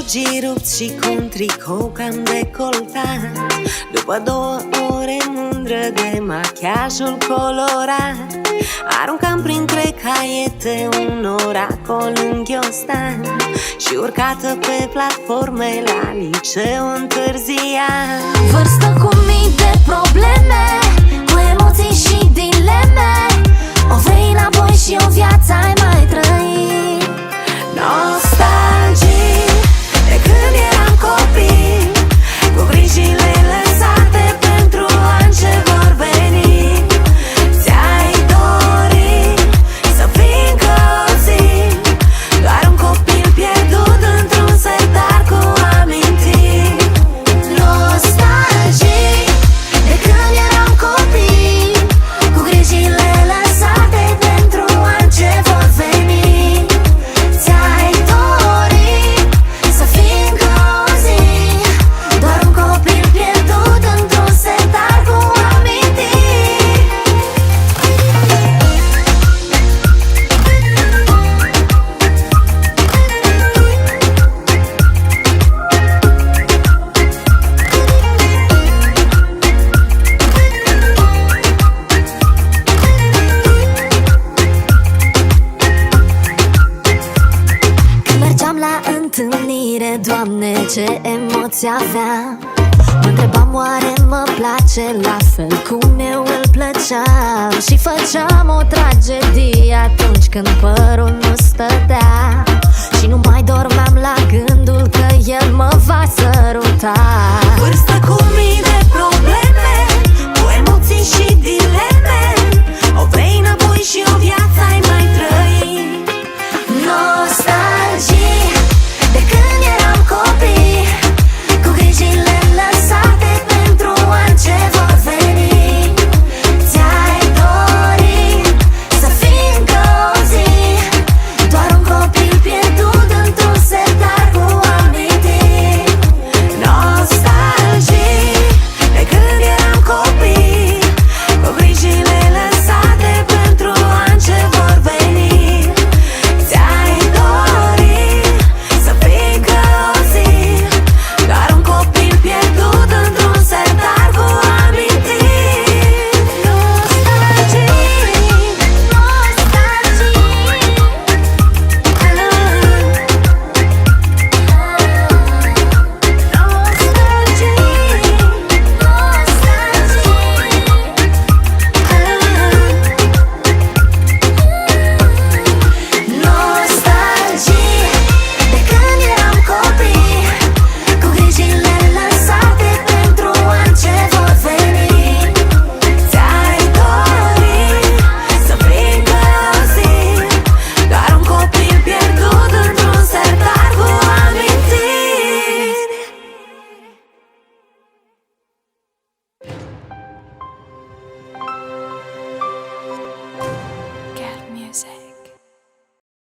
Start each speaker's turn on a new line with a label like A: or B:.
A: bugii rupți și cu un tricou cam decoltat. După 2 ore mândră de machiajul colorat, aruncam printre caiete un oracol în ghiostan și urcată pe platforme la liceu întârziat.
B: Vârstă cu mii de probleme, cu emoții și dileme. O vrei înapoi și o viață ai mai trăit.
A: Nostalgii de când eram copii, cu grijile lăsate pentru ani ce vor veni. Ți-ai dorit să fii încă o zi, doar un copil pierdut într-un sertar cu amintiri.
B: Nostalgii de când eram copii, cu grijile lăsate pentru ani ce vor veni. Ți-ai dorit să fii încă o zi, doar un copil pierdut într-un sertar cu amintiri. Când mergeam la întâlnire, Doamne, ce emoții aveam. Mă întrebam oare mă place la fel cum eu îl plăceam, și făceam o tragedie atunci când părul nu stătea. Și nu mai dormeam la gândul că el mă va săruta.
A: Vârstă cu mii de probleme,